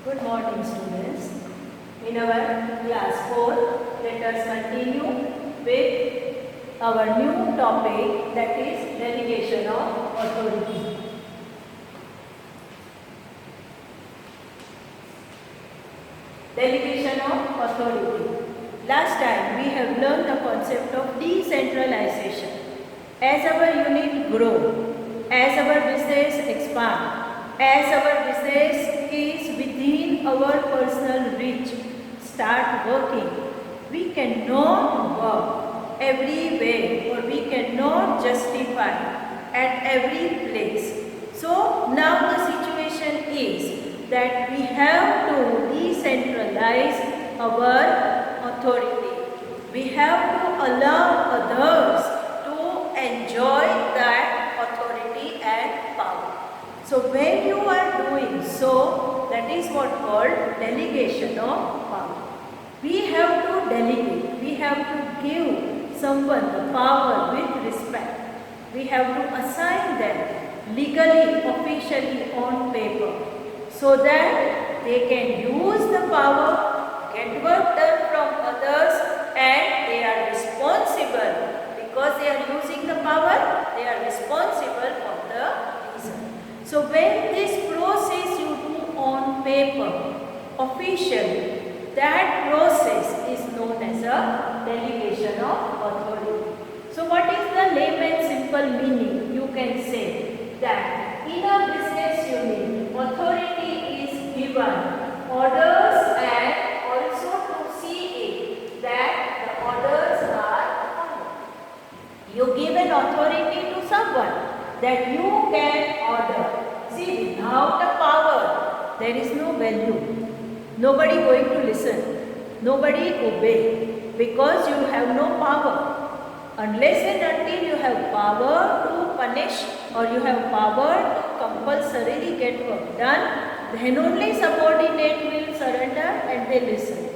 Good morning, students. In our class 4, let us continue with our new topic, that is delegation of authority. Delegation of authority. Last time we have learned the concept of decentralization. As our unit grow, as our business expand, as our business is within our personal reach, start working, we cannot work everywhere or we cannot justify at every place. So now the situation is that we have to decentralize our authority. We have to allow others to enjoy that authority and power. So when you are doing so, that is what called delegation of power. We have to delegate. We have to give someone the power with respect. We have to assign them legally, officially on paper, so that they can use the power, get work done from others, and they are responsible. Because they are using the power, they are responsible for the result. So when this process you do on paper, officially, that process is known as a delegation of authority. So what is the layman's simple meaning? You can say that in a business unit, authority is given orders and also to see it that the orders are followed. You give an authority to someone that you can order. See, without the power, there is no value. Nobody going to listen. Nobody obey. Because you have no power. Unless and until you have power to punish or you have power to compulsorily get work done, then only subordinate will surrender and they listen.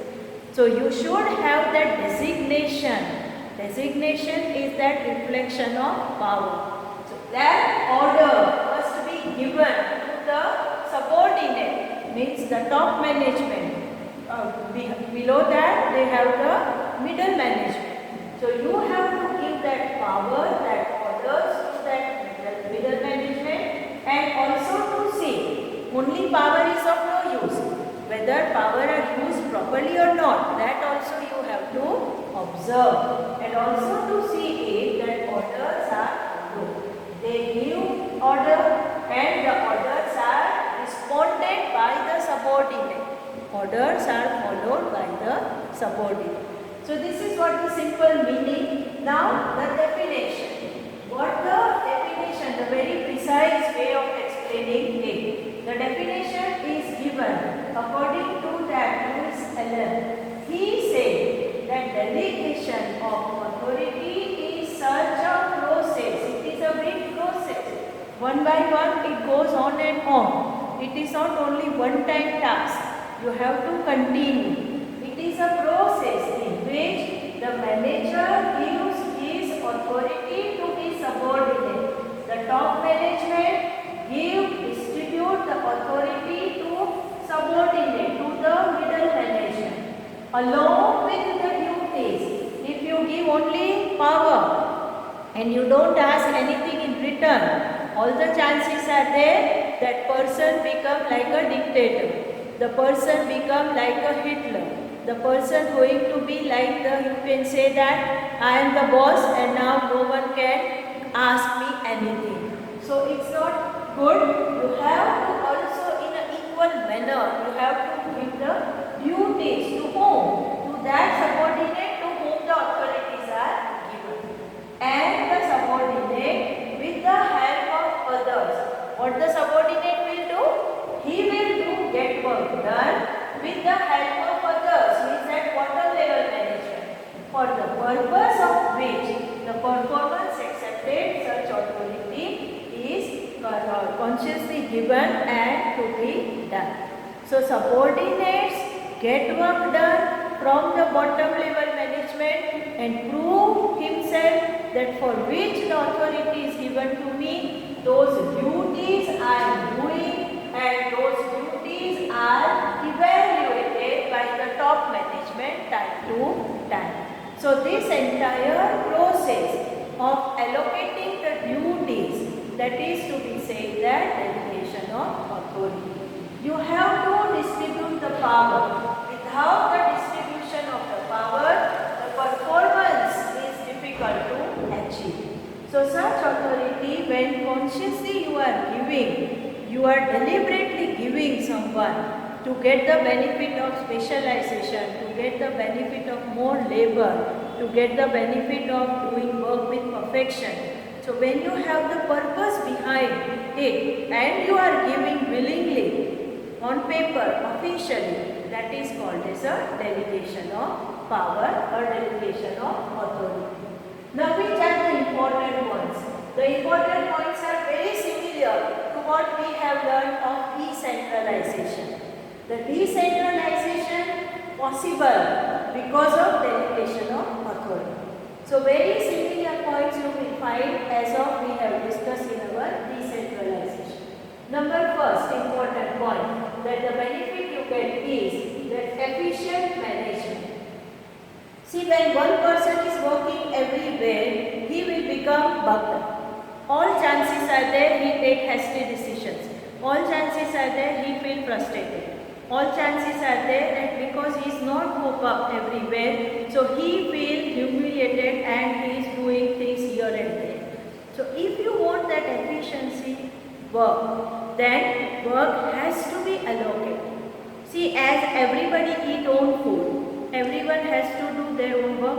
So you should have that designation. Designation is that reflection of power. So that order must be given to the subordinate, means the top management. Below that they have the middle management. So you have to give that power, that orders to that middle management, and also to see only power is of no use. Whether power are used properly or not, that also you have to observe, and also to see it that orders are followed. They give order and the orders are responded by the subordinate. Orders are followed by the subordinate. So this is what the simple meaning. Now the definition. What the definition, the very precise way of explaining it. The definition is given according to that Louis Allen. He said that delegation of authority is such a process. It is a big process. One by one it goes on and on. It is not only one time task. You have to continue. It is a process in which the manager gives his authority to his subordinate. The top management distribute the authority to subordinate, to the middle management. Along with the duties, if you give only power and you don't ask anything in return, all the chances are there that person become like a dictator. The person become like a Hitler. The person going to be like you can say that I am the boss and now no one can ask me anything. So it's not good. You have to also in an equal manner, you have to give the duties to whom? To that subordinate to whom the authorities are given. And the subordinate with the help of others. What the subordinate will do? He will do get work done with the help of others, means at bottom level management, for the purpose of which the performance accepted such authority is consciously given and to be done. So subordinates get work done from the bottom level management and prove himself that for which the authority is given to me, those duties I am doing and those duties are to time. So this entire process of allocating the duties, that is to be said that delegation of authority. You have to distribute the power. Without the distribution of the power, the performance is difficult to achieve. So such authority, when consciously you are giving, you are deliberately giving someone to get the benefit of specialization, to get the benefit of more labor, to get the benefit of doing work with perfection. So when you have the purpose behind it and you are giving willingly on paper, officially, that is called as a delegation of power or delegation of authority. Now we check the important points. The important points are very similar to what we have learned of decentralization. The decentralization possible because of delegation of authority. So very similar points you will find as of we have discussed in our decentralization. Number first important point, that the benefit you get is that efficient management. See, when one person is working everywhere, he will become bugged. All chances are there he take hasty decisions. All chances are there he feel frustrated. All chances are there that because he is not cope up everywhere, so he feels humiliated and he is doing things here and there. So if you want that efficiency work, then work has to be allocated. See, as everybody eat own food, everyone has to do their own work.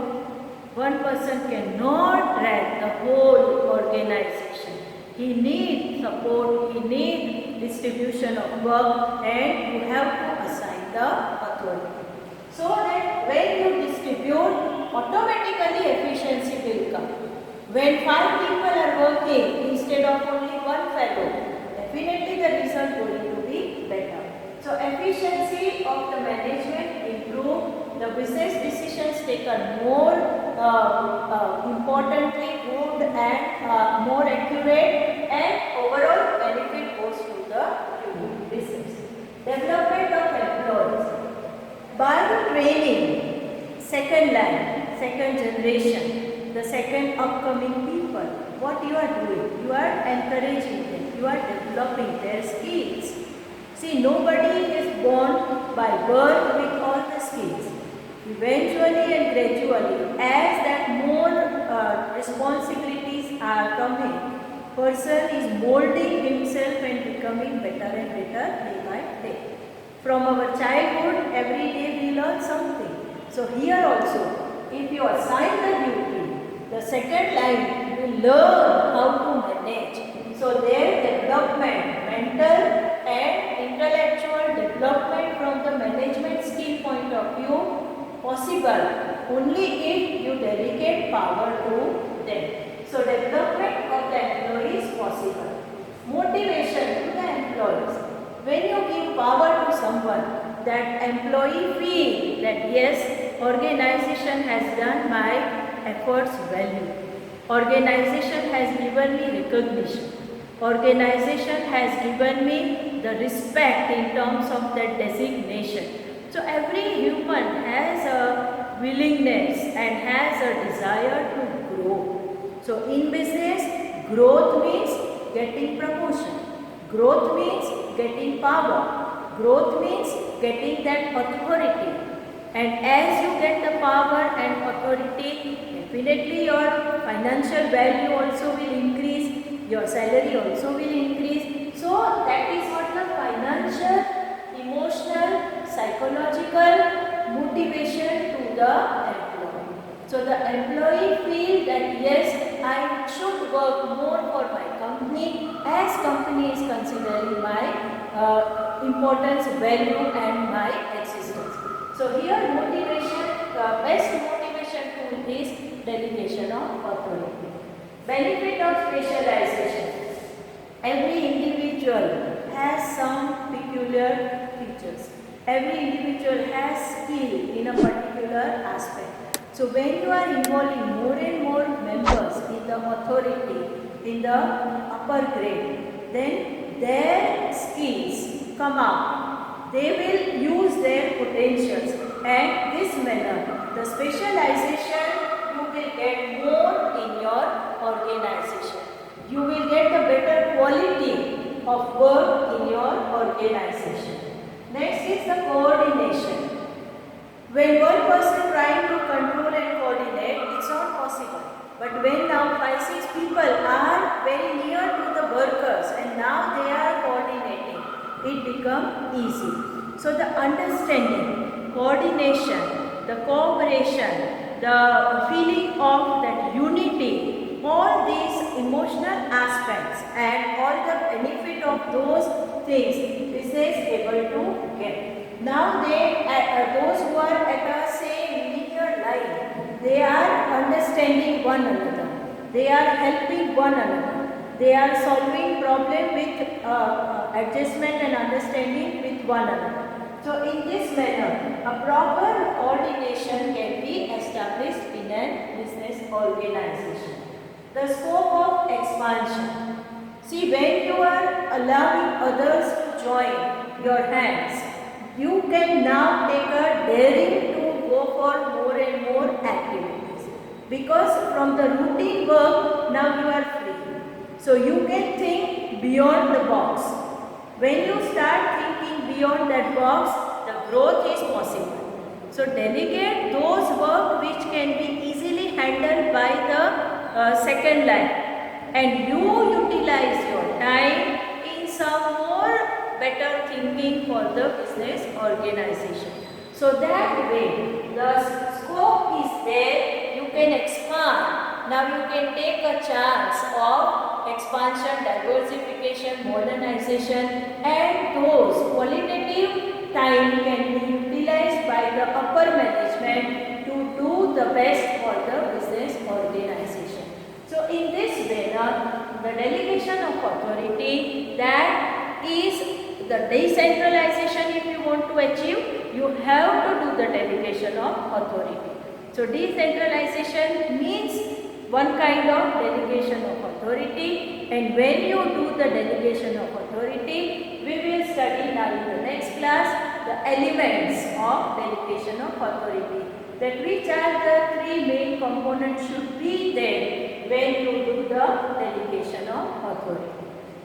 One person cannot drag the whole organization. He needs support, he needs distribution of work, and you have to assign the authority. So that when you distribute, automatically efficiency will come. When 5 people are working instead of only one fellow, definitely the result going to be better. So efficiency of the management improve, the business decisions taken more importantly good and more accurate, and overall benefit goes to the business. Development of employees. By training second line, second generation, the second upcoming people, what you are doing? You are encouraging them, you are developing their skills. See, nobody is born by birth with all the skills. Eventually and gradually, as that more responsibilities are coming, person is molding himself and becoming better and better day by day. From our childhood, every day we learn something. So here also, if you assign the duty, the second line will learn how to manage. So their development, mental and intellectual development from the management skill point of view, possible only if you delegate power to them. So development of the employee is possible. Motivation to the employees. When you give power to someone, that employee feel that yes, organization has done my efforts value. Organization has given me recognition. Organization has given me the respect in terms of that designation. So every human has a willingness and has a desire to grow. So in business, growth means getting promotion. Growth means getting power. Growth means getting that authority. And as you get the power and authority, definitely your financial value also will increase, your salary also will increase. So that is what the financial, emotional, psychological motivation to the employee. So the employee feel that yes, I should work more for my company as company is considering my importance, value and my existence. So here motivation, best motivation tool is delegation of authority. Benefit of specialization. Every individual has some peculiar features. Every individual has skill in a particular aspect. So when you are involving more and more members in the authority, in the upper grade, then their skills come out. They will use their potentials, and this manner the specialization you will get more in your organization. You will get the better quality of work in your organization. Next is the coordination. When one person trying to control and coordinate, it's not possible. But when now 5-6 people are very near to the workers and now they are coordinating, it becomes easy. So the understanding, coordination, the cooperation, the feeling of that unity, all these emotional aspects and all the benefit of those things, this is able to get. Now those who are at a same linear line, they are understanding one another. They are helping one another. They are solving problem with adjustment and understanding with one another. So in this manner, a proper coordination can be established in a business organization. The scope of expansion. See, when you are allowing others to join your hands, you can now take a daring to go for more and more activities. Because from the routine work, now you are free. So you can think beyond the box. When you start thinking beyond that box, the growth is possible. So delegate those work which can be easily handled by the second line. And you utilize your time in some more better thinking for the business organization. So that way the scope is there, you can expand. Now you can take a chance of expansion, diversification, modernization, and those qualitative time can be utilized by the upper management to do the best for the business organization. So in this manner, the delegation of authority, that is the decentralization. If you want to achieve, you have to do the delegation of authority. So decentralization means one kind of delegation of authority, and when you do the delegation of authority, we will study now in the next class the elements of delegation of authority, that which are the three main components should be there when you do the delegation of authority.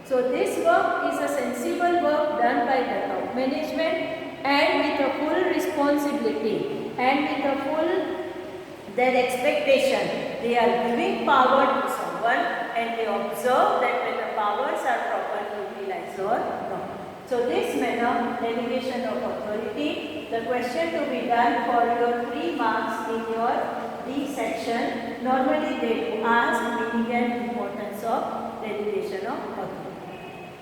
So this work is a sensible work done by the top management and with a full responsibility and with a full their expectation. They are giving power to someone and they observe that when the powers are properly utilized or not. So this manner, delegation of authority, the question to be done for your 3 marks in your D section, normally they do ask meaning and importance of delegation of authority.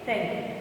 Thank you.